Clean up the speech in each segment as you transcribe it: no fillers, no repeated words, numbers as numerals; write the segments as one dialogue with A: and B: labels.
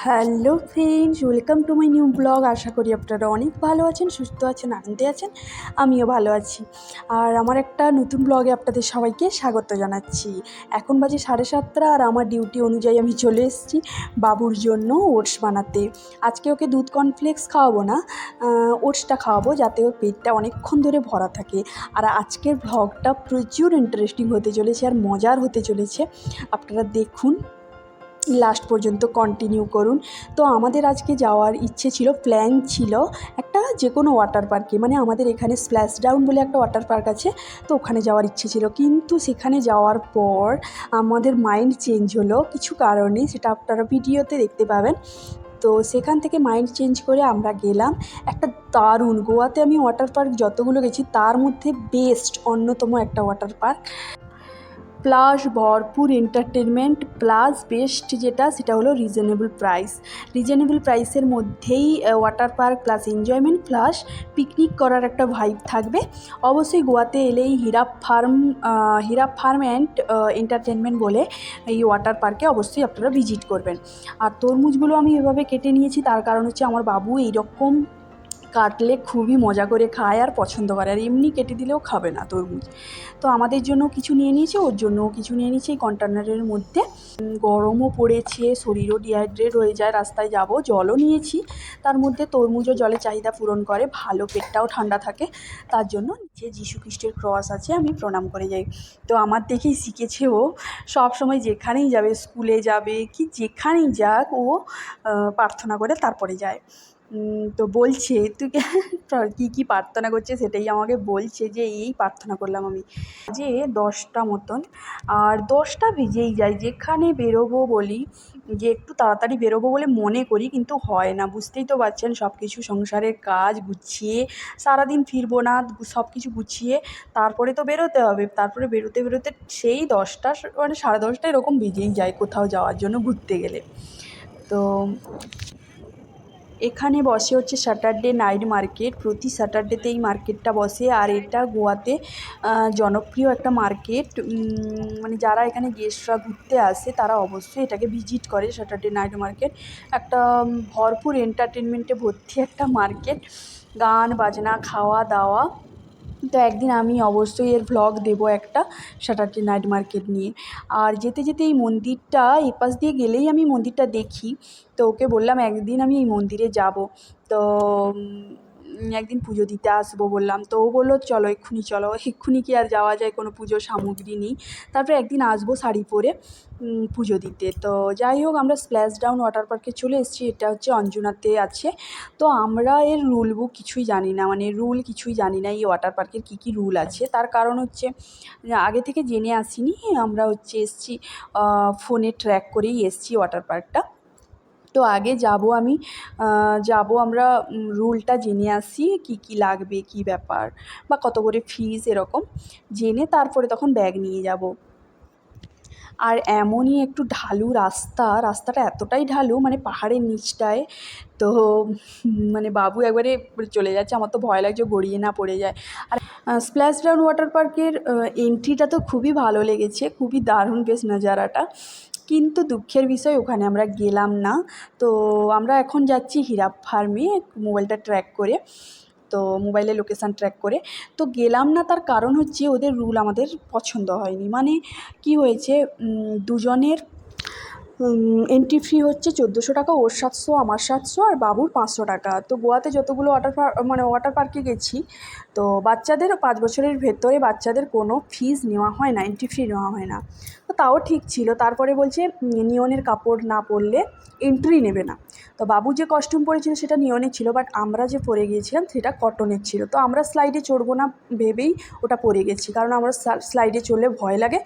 A: Hello friends, welcome to my new blog. আশা করি আপনারা অনেক ভালো আছেন, সুস্থ আছেন, আনন্দে আছেন। আমিও ভালো আছি। আর আমার একটা নতুন ব্লগে আপনাদের সবাইকে স্বাগত জানাচ্ছি। এখন বাজে 7:30 আর আমার ডিউটি অনুযায়ী আমি চলে এসেছি বাবুর জন্য ওটস বানাতে। আজকে ওকে দুধ কর্নফ্লেক্স খাওয়াবো না, ওটসটা খাওয়াবো যাতে ওর পেটটা অনেকক্ষণ ধরে ভরা থাকে। আর আজকের ব্লগটা প্রচুর ইন্টারেস্টিং হতে চলেছে আর মজার হতে চলেছে। আপনারা দেখুন, লাস্ট পর্যন্ত কন্টিনিউ করুন। তো আমাদের আজকে যাওয়ার ইচ্ছে ছিল, প্ল্যান ছিল একটা যে কোনো ওয়াটার পার্কে, মানে আমাদের এখানে স্প্ল্যাশ ডাউন বলে একটা ওয়াটার পার্ক আছে, তো ওখানে যাওয়ার ইচ্ছে ছিল। কিন্তু সেখানে যাওয়ার পর আমাদের মাইন্ড চেঞ্জ হলো কিছু কারণে, সেটা আপনারা ভিডিওতে দেখতে পাবেন। তো সেখান থেকে মাইন্ড চেঞ্জ করে আমরা গেলাম একটা দারুণ, গোয়াতে আমি ওয়াটার পার্ক যতগুলো গেছি তার মধ্যে বেস্ট অন্যতম একটা ওয়াটার পার্ক, প্লাস ভরপুর এন্টারটেনমেন্ট, প্লাস বেস্ট যেটা সেটা হলো রিজনেবল প্রাইসের মধ্যেই water park, plus enjoyment, plus picnic করার একটা ভাইব থাকবে। অবশ্যই গোয়াতে এলেই হীরা ফার্ম অ্যান্ড এন্টারটেনমেন্ট বলে এই ওয়াটার পার্কে অবশ্যই আপনারা ভিজিট করবেন। আর তরমুজগুলো আমি এভাবে কেটে নিয়েছি, তার কারণ হচ্ছে আমার বাবু এইরকম কাটলে খুবই মজা করে খায় আর পছন্দ করে, আর এমনি কেটে দিলেও খাবে না তরমুজ। তো আমাদের জন্য কিছু নিয়ে নিয়েছি, ওর জন্যও কিছু নিয়ে নিয়েছি এই কন্টেনারের মধ্যে। গরমও পড়েছে, শরীরও ডিহাইড্রেট হয়ে যায়, রাস্তায় যাব, জলও নিয়েছি। তার মধ্যে তরমুজও জলের চাহিদা পূরণ করে, ভালো পেটটাও ঠান্ডা থাকে। তার জন্য যে যীশু খ্রিস্টের ক্রস আছে আমি প্রণাম করে যাই। তো আমার দেখেই শিখেছে ও, সব সময় যেখানেই যাবে, স্কুলে যাবে কি যেখানেই যাক, ও প্রার্থনা করে তারপরে যায়। তো বলছে তুই কী কী প্রার্থনা করছে সেটাই আমাকে বলছে, যে এই প্রার্থনা করলাম আমি। যে 10টা মতন, আর 10টা বেজেই যায়। যেখানে বেরোবো বলি যে একটু তাড়াতাড়ি বেরোবো বলে মনে করি, কিন্তু হয় না, বুঝতেই তো পারছেন। সব কিছু সংসারের কাজ গুছিয়ে সারাদিন ফিরবো না, সব কিছু গুছিয়ে তারপরে তো বেরোতে হবে। তারপরে বেরোতে বেরোতে সেই 10টা মানে 10:30 এরকম বেজেই যায় কোথাও যাওয়ার জন্য, ঘুরতে গেলে। তো এখানে বসে হচ্ছে স্যাটারডে নাইট মার্কেট, প্রতি স্যাটারডেতে এই মার্কেটটা বসে। আর এটা গোয়াতে জনপ্রিয় একটা মার্কেট, মানে যারা এখানে গেস্টরা ঘুরতে আসে তারা অবশ্যই এটাকে ভিজিট করে। স্যাটারডে নাইট মার্কেট একটা ভরপুর এন্টারটেনমেন্টে ভর্তি একটা মার্কেট, গান বাজনা, খাওয়া দাওয়া। তো একদিন আমি অবশ্যই এর ভ্লগ দেবো একটা স্যাটারডে নাইট মার্কেট নিয়ে। আর যেতে যেতে এই মন্দিরটা, এপাশ দিয়ে গেলেই আমি মন্দিরটা দেখি। তো ওকে বললাম একদিন আমি এই মন্দিরে যাব, তো একদিন পুজো দিতে আসবো বললাম। তো ও বললো চলো এক্ষুনি চলো, এক্ষুনি কি আর যাওয়া যায়, কোনো পুজোর সামগ্রী নেই। তারপরে একদিন আসবো শাড়ি পরে পুজো দিতে। তো যাই হোক, আমরা স্প্ল্যাশ ডাউন ওয়াটার পার্কে চলে এসেছি। এটা হচ্ছে অঞ্জনাতে আছে। তো আমরা এর রুল বুক কিছুই জানি না, মানে রুল কিছুই জানি না এই ওয়াটার পার্কের কী কী রুল আছে। তার কারণ হচ্ছে আগে থেকে জেনে আসিনি, আমরা হচ্ছে এসেছি ফোনে ট্র্যাক করেই এসেছি ওয়াটার পার্কটা। তো আগে যাব আমরা রুলটা জেনে আসি, কি কি লাগবে, কি ব্যাপার, বা কত করে ফিস, এরকম জেনে তারপরে তখন ব্যাগ নিয়ে যাব। আর এমনই একটু ঢালু রাস্তাটা এতটাই ঢালু, মানে পাহাড়ের নিচটায়। তো মানে বাবু একবারে চলে যাচ্ছে, আমার তো ভয় লাগছে গড়িয়ে না পড়ে যায়। আর স্প্ল্যাশ ডাউন ওয়াটার পার্কের এন্ট্রিটা তো খুবই ভালো লেগেছে, খুবই দারুণ বেশ নজারাটা। কিন্তু দুঃখের বিষয় ওখানে আমরা গেলাম না। তো আমরা এখন যাচ্ছি হীরা ফার্মে, মোবাইলটা ট্র্যাক করে, তো মোবাইলে লোকেশান ট্র্যাক করে। তো গেলাম না, তার কারণ হচ্ছে ওদের রুল আমাদের পছন্দ হয়নি। মানে কি হয়েছে, দুজনের এন্ট্রি ফি হচ্ছে 1400 টাকা, ওর 700, আমার 700, আর বাবুর 500 টাকা। তো গোয়াতে যতগুলো ওয়াটার পার্কে গেছি, তো বাচ্চাদের 5 বছরের ভেতরে বাচ্চাদের কোনো ফিস নেওয়া হয় না, এন্ট্রি ফি নেওয়া হয় না। তো তাও ঠিক ছিল। তারপরে বলছে নিয়নের কাপড় না পরলে এন্ট্রি নেবে না। তো বাবু যে কস্টিউম পরেছিল সেটা নিয়নের ছিল, বাট আমরা যে পরে গিয়েছিলাম সেটা কটনের ছিল। তো আমরা স্লাইডে চড়বো না ভেবেই ওটা পরে গেছি, কারণ আমরা স্লাইডে চড়লে ভয় লাগে।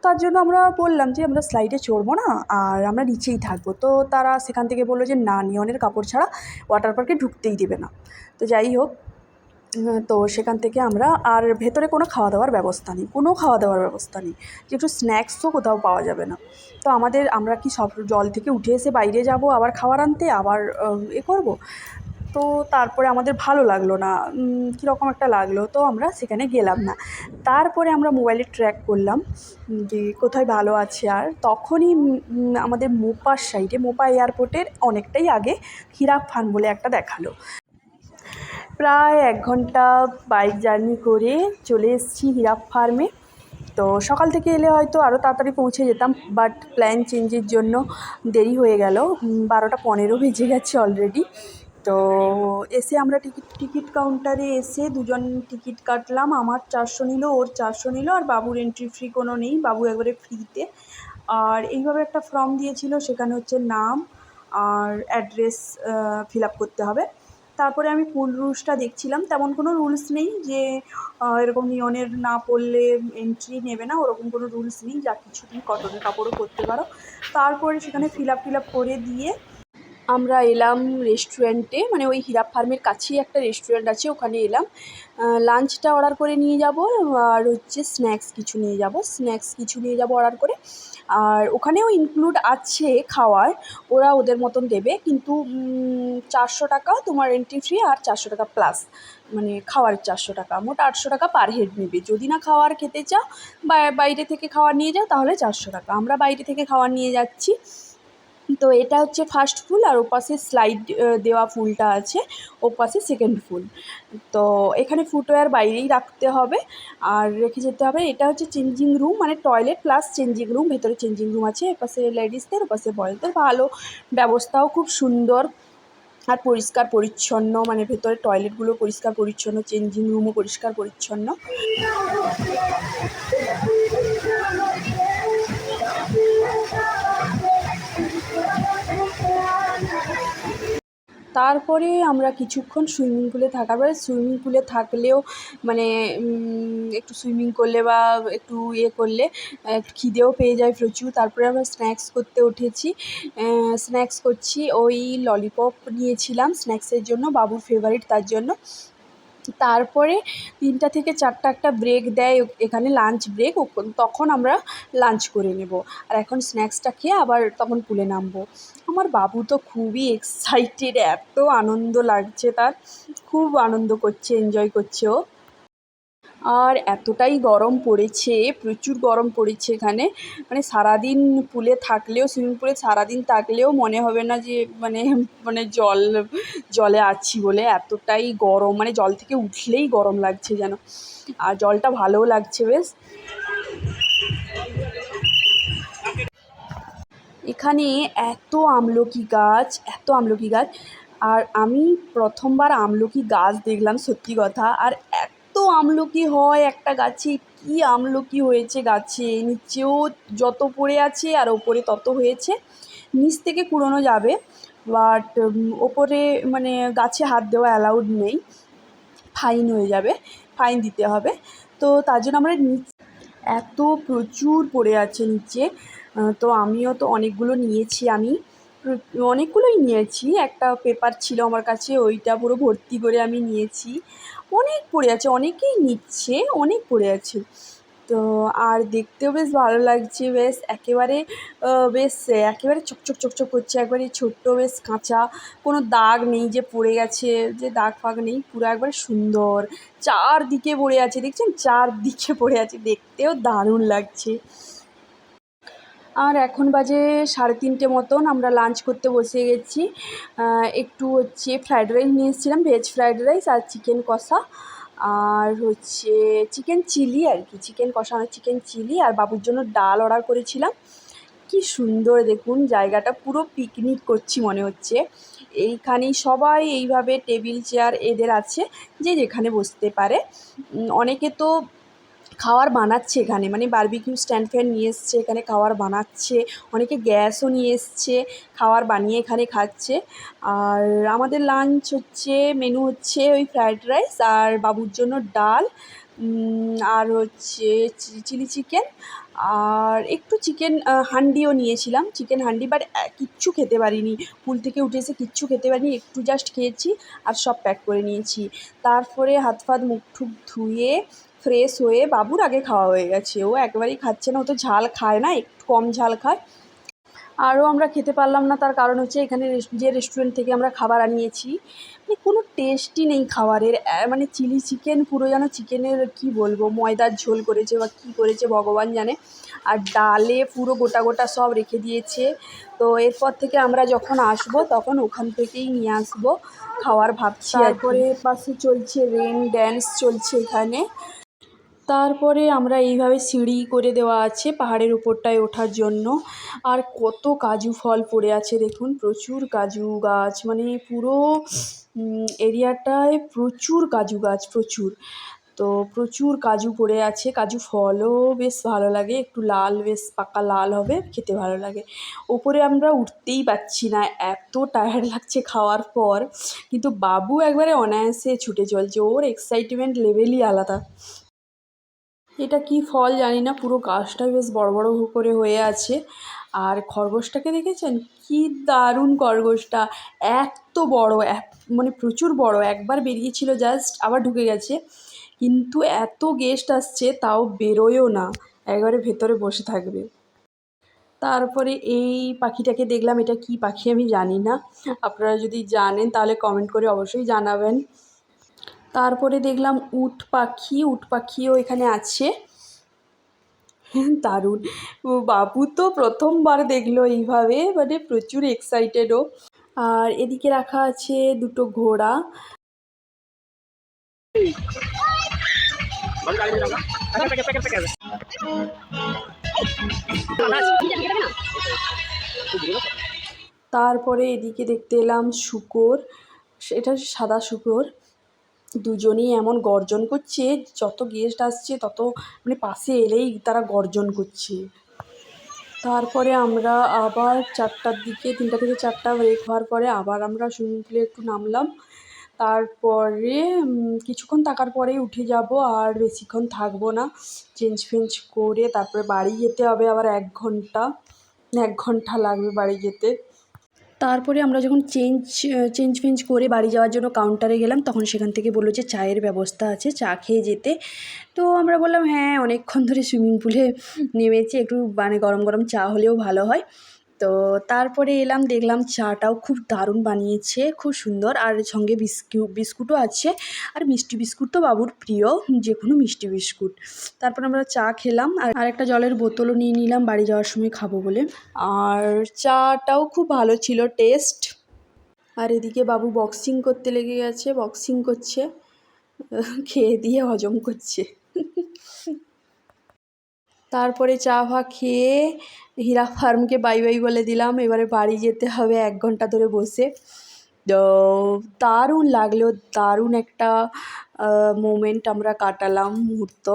A: তার জন্য আমরা বললাম যে আমরা স্লাইডে চড়বো না, আর আমরা নিচেই থাকবো। তো তারা সেখান থেকে বললো যে না, নিয়নের কাপড় ছাড়া ওয়াটার পার্কে ঢুকতেই দেবে না। তো যাই হোক, তো সেখান থেকে আমরা, আর ভেতরে কোনো খাওয়া দাওয়ার ব্যবস্থা নেই, যে একটু স্ন্যাক্সও কোথাও পাওয়া যাবে না। তো আমরা কি সব জল থেকে উঠে এসে বাইরে যাব আবার খাবার আনতে, আবার করব? তো তারপরে আমাদের ভালো লাগলো না, কীরকম একটা লাগলো, তো আমরা সেখানে গেলাম না। তারপরে আমরা মোবাইলে ট্র্যাক করলাম যে কোথায় ভালো আছে, আর তখনই আমাদের মোপার সাইডে, মোপা এয়ারপোর্টের অনেকটাই আগে হিরাক ফার্ম বলে একটা দেখালো। প্রায় 1 ঘন্টা বাইক জার্নি করে চলে এসেছি হিরাক ফার্মে। তো সকাল থেকে এলে হয়তো আরও তাড়াতাড়ি পৌঁছে যেতাম, বাট প্ল্যান চেঞ্জের জন্য দেরি হয়ে গেল। 12টা 15 বেজে গেছে অলরেডি। তো এসে আমরা টিকিট কাউন্টারে এসে দুজন টিকিট কাটলাম। আমার 400 নিল, ওর 400 নিল, আর বাবুর এন্ট্রি ফি কোনো নেই, বাবু একবারে ফ্রিতে। আর এইভাবে একটা ফর্ম দিয়েছিল, সেখানে হচ্ছে নাম আর অ্যাড্রেস ফিল আপ করতে হবে। তারপরে আমি ফুল রুলসটা দেখছিলাম, তেমন কোনো রুলস নেই যে এরকম নিয়নের না পড়লে এন্ট্রি নেবে না, ওরকম কোনো রুলস নেই, যা কিছু তুমি কটনের কাপড়ও করতে পারো। তারপরে সেখানে ফিল আপ করে দিয়ে আমরা এলাম রেস্টুরেন্টে, মানে ওই হিরাক ফার্মের কাছেই একটা রেস্টুরেন্ট আছে, ওখানে এলাম। লাঞ্চটা অর্ডার করে নিয়ে যাব, আর হচ্ছে স্ন্যাক্স কিছু নিয়ে যাব অর্ডার করে। আর ওখানেও ইনক্লুড আছে খাওয়ার, ওরা ওদের মতন দেবে, কিন্তু 400 টাকা তোমার এন্ট্রি ফি, আর 400 টাকা প্লাস, মানে খাওয়ার 400 টাকা, মোট 800 টাকা পার হেড নেবে। যদি না খাওয়ার খেতে চাও বা বাইরে থেকে খাওয়ার নিয়ে যাও তাহলে 400 টাকা। আমরা বাইরে থেকে খাওয়ার নিয়ে যাচ্ছি। তো এটা হচ্ছে ফার্স্ট ফুল, আর ওপাশে স্লাইড দেওয়া ফুলটা আছে, ওপাশে সেকেন্ড ফুল। তো এখানে ফুটওয়্যার বাইরেই রাখতে হবে আর রেখে যেতে হবে। এটা হচ্ছে চেঞ্জিং রুম, মানে টয়লেট প্লাস চেঞ্জিং রুম, ভেতরে চেঞ্জিং রুম আছে, এপাশে লেডিসদের, ওপাশে বয়েজদের। ভালো ব্যবস্থাও খুব সুন্দর আর পরিষ্কার পরিচ্ছন্ন, মানে ভেতরে টয়লেটগুলো পরিষ্কার পরিচ্ছন্ন, চেঞ্জিং রুমও পরিষ্কার পরিচ্ছন্ন। তারপরে আমরা কিছুক্ষণ সুইমিং পুলে থাকার পরে, সুইমিং পুলে থাকলেও মানে একটু সুইমিং করলে বা একটু করলে খিদেও পেয়ে যায় প্রচুর। তারপরে আমরা স্ন্যাক্স করতে উঠেছি, স্ন্যাক্স করছি, ওই ললিপপ নিয়েছিলাম স্ন্যাক্সের জন্য, বাবুর ফেভারিট তার জন্য। তারপরে 3টা থেকে 4টা একটা ব্রেক দেয় এখানে, লাঞ্চ ব্রেক, তখন আমরা লাঞ্চ করে নেব। আর এখন স্ন্যাক্সটা খেয়ে আবার তখন পুলে নামবো। আমার বাবু তো খুবই এক্সাইটেড, এত আনন্দ লাগছে তার, খুব আনন্দ করছে, এনজয় করছে ও। আর এতটাই গরম পড়েছে, প্রচুর গরম পড়েছে এখানে, মানে সারাদিন পুলে থাকলেও, সুইমিং পুলে সারাদিন থাকলেও মনে হবে না যে মানে জলে আছি বলে, এতটাই গরম, মানে জল থেকে উঠলেই গরম লাগছে যেন। আর জলটা ভালোও লাগছে বেশ। এখানে এত আমলকি গাছ, আর আমি প্রথমবার আমলকি গাছ দেখলাম, সত্যি কথা। আর এত আমলকি হয় একটা গাছে, কি আমলকি হয়েছে গাছে, নিচেও যত পড়ে আছে আর ওপরে তত হয়েছে। নিচ থেকে কুড়োনো যাবে, বাট ওপরে মানে গাছে হাত দেওয়া অ্যালাউড নেই, ফাইন হয়ে যাবে, ফাইন দিতে হবে। তো তার জন্য আমরা এত প্রচুর পড়ে আছে নিচে। তো আমিও তো অনেকগুলো নিয়েছি, অনেকগুলোই নিয়েছি। একটা পেপার ছিল আমার কাছে, ওইটা পুরো ভর্তি করে আমি নিয়েছি। অনেক পড়ে আছে, অনেকেই নিচ্ছে, অনেক পড়ে আছে। তো আর দেখতেও বেশ ভালো লাগছে, বেশ একেবারে চকচক করছে, একবারে ছোট্ট, বেশ কাঁচা, কোনো দাগ নেই যে পড়ে গেছে, যে দাগ ফাগ নেই, পুরো একবারে সুন্দর। চারদিকে পড়ে আছে, দেখছেন, চারদিকে পড়ে আছে, দেখতেও দারুণ লাগছে। আর এখন বাজে 3:30 মতন, আমরা লাঞ্চ করতে বসে গেছি। একটু হচ্ছে ফ্রায়েড রাইস নিয়ে এসেছিলাম, ভেজ ফ্রায়েড রাইস, আর চিকেন কষা, আর হচ্ছে চিকেন চিলি, আর কি চিকেন কষা আর চিকেন চিলি, আর বাবুর জন্য ডাল অর্ডার করেছিলাম। কি সুন্দর দেখুন, জায়গাটা পুরো পিকনিক করছি মনে হচ্ছে। এইখানেই সবাই এইভাবে টেবিল চেয়ার এদের আছে, যে যেখানে বসতে পারে। অনেকে তো খাবার বানাচ্ছে এখানে, মানে বারবিকিউ স্ট্যান্ড ফ্যান নিয়ে এসছে, এখানে খাবার বানাচ্ছে। অনেকে গ্যাসও নিয়ে এসছে, খাবার বানিয়ে এখানে খাচ্ছে। আর আমাদের লাঞ্চ হচ্ছে, মেনু হচ্ছে ওই ফ্রায়েড রাইস, আর বাবুর জন্য ডাল, আর হচ্ছে চিলি চিকেন, আর একটু চিকেন হান্ডিও নিয়েছিলাম, চিকেন হান্ডি, বাট কিচ্ছু খেতে পারিনি, পুল থেকে উঠে এসে কিচ্ছু খেতে পারিনি, একটু জাস্ট খেয়েছি আর সব প্যাক করে নিয়েছি। তারপরে হাত ফাত মুখ টুক ধুয়ে ফ্রেশ হয়ে, বাবুর আগে খাওয়া হয়ে গেছে, ও একেবারেই খাচ্ছে না, ও তো ঝাল খায় না, একটু কম ঝাল খায়। আরও আমরা খেতে পারলাম না, তার কারণ হচ্ছে এখানে যে রেস্টুরেন্ট থেকে আমরা খাবার আনিয়েছি মানে কোনো টেস্টই নেই খাবারের। মানে চিলি চিকেন পুরো যেন চিকেনের কী বলবো ময়দার ঝোল করেছে বা কী করেছে ভগবান জানে। আর ডালে পুরো গোটা গোটা সব রেখে দিয়েছে। তো এরপর থেকে আমরা যখন আসবো তখন ওখান থেকেই নিয়ে আসবো খাওয়ার ভাবছি। তারপরে পাশে চলছে রেন ড্যান্স চলছে এখানে। তারপরে আমরা এইভাবে সিঁড়ি করে দেওয়া আছে পাহাড়ের উপরটায় ওঠার জন্য। আর কত কাজু ফল পড়ে আছে দেখুন, প্রচুর কাজু গাছ, মানে পুরো এরিয়াটায় প্রচুর কাজু গাছ, প্রচুর। তো প্রচুর কাজু পড়ে আছে, কাজু ফলও বেশ ভালো লাগে, একটু লাল, বেশ পাকা লাল হবে, খেতে ভালো লাগে। ওপরে আমরা উঠতেই পারছি না, এত টায়ার্ড লাগছে খাওয়ার পর। কিন্তু বাবু একবারে অনায়াসে ছুটে চলছে, ওর এক্সাইটমেন্ট লেভেলই আলাদা। এটা কি ফল জানি না, পুরো গাছটা বেশ বড় বড় করে হয়ে আছে। আর খরগোশটাকে দেখেছেন, কি দারুণ খরগোশটা, এত বড়, মানে প্রচুর বড়, একবার বেরিয়েছিল জাস্ট আবার ঢুকে গেছে। কিন্তু এত গেস্ট আসছে তাও বেরোয়ও না, একবারে ভেতরে বসে থাকবে। তারপরে এই পাখিটাকে দেখলাম, এটা কি পাখি আমি জানি না, আপনারা যদি জানেন তাহলে কমেন্ট করে অবশ্যই জানাবেন। তারপরে দেখলাম উট পাখি, উট পাখিও এখানে আছে, দারুণ। ও বাবু তো প্রথমবার দেখলো এইভাবে, মানে প্রচুর এক্সাইটেডও। আর এদিকে রাখা আছে দুটো ঘোড়া। তারপরে এদিকে দেখতে এলাম শূকর, এটা সাদা শূকর, দুজনেই এমন গর্জন করছে, যত গেস্ট আসছে তত মানে পাশে এলেই তারা গর্জন করছে। তারপরে আমরা আবার 4টার দিকে, 3টা থেকে 4টা ব্রেক হওয়ার পরে আবার আমরা সুইমিং পুলে একটু নামলাম। তারপরে কিছুক্ষণ থাকার পরেই উঠে যাব, আর বেশিক্ষণ থাকবো না। চেঞ্জ ফেঞ্জ করে তারপরে বাড়ি যেতে হবে আবার 1 ঘন্টা, 1 ঘন্টা লাগবে বাড়ি যেতে। তারপরে আমরা যখন চেঞ্জ ফেঞ্জ করে বাড়ি যাওয়ার জন্য কাউন্টারে গেলাম, তখন সেখান থেকে বললো যে চায়ের ব্যবস্থা আছে, চা খেয়ে যেতে। তো আমরা বললাম হ্যাঁ, অনেকক্ষণ ধরে সুইমিং পুলে নেমেছি, একটু মানে গরম গরম চা হলেও ভালো হয়। তো তারপরে এলাম, দেখলাম চাটাও খুব দারুণ বানিয়েছে, খুব সুন্দর, আর সঙ্গে বিস্কুটও আছে। আর মিষ্টি বিস্কুট তো বাবুর প্রিয়, যে কোনো মিষ্টি বিস্কুট। তারপর আমরা চা খেলাম, আর একটা জলের বোতলও নিয়ে নিলাম বাড়ি যাওয়ার সময় খাবো বলে। আর চাটাও খুব ভালো ছিল টেস্ট। আর এদিকে বাবু বক্সিং করতে লেগে গেছে, বক্সিং করছে, খেয়ে দিয়ে হজম করছে। তারপরে চা ফা খেয়ে হীরা ফার্মকে বাই বাই বলে দিলাম, এবারে বাড়ি যেতে হবে 1 ঘন্টা ধরে বসে। তো দারুণ লাগলো, দারুণ একটা মোমেন্ট আমরা কাটালাম, মুহূর্ত।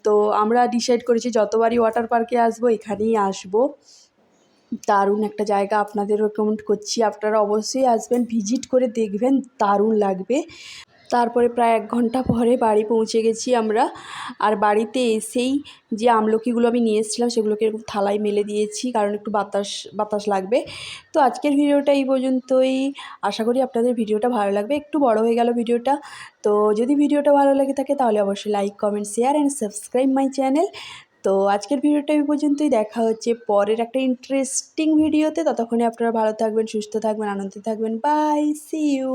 A: তো আমরা ডিসাইড করেছি যতবারই ওয়াটার পার্কে আসবো এখানেই আসবো। দারুণ একটা জায়গা, আপনাদেরও রেকমেন্ড করছি, আপনারা অবশ্যই আসবেন, ভিজিট করে দেখবেন, দারুণ লাগবে। তারপরে প্রায় 1 ঘন্টা পরে বাড়ি পৌঁছে গেছি আমরা। আর বাড়িতে এসেই যে আমলকিগুলো আমি নিয়ে এসেছিলাম সেগুলোকে এরকম থালায় মেলে দিয়েছি, কারণ একটু বাতাস লাগবে। তো আজকের ভিডিওটা এই পর্যন্তই, আশা করি আপনাদের ভিডিওটা ভালো লাগবে, একটু বড় হয়ে গেল ভিডিওটা। তো যদি ভিডিওটা ভালো লেগে থাকে তাহলে অবশ্যই like, comment, share and subscribe my channel. তো আজকের ভিডিওটা এই পর্যন্তই, দেখা হচ্ছে পরের একটা ইন্টারেস্টিং ভিডিওতে। ততক্ষণে আপনারা ভালো থাকবেন, সুস্থ থাকবেন, আনন্দে থাকবেন। Bye, see you.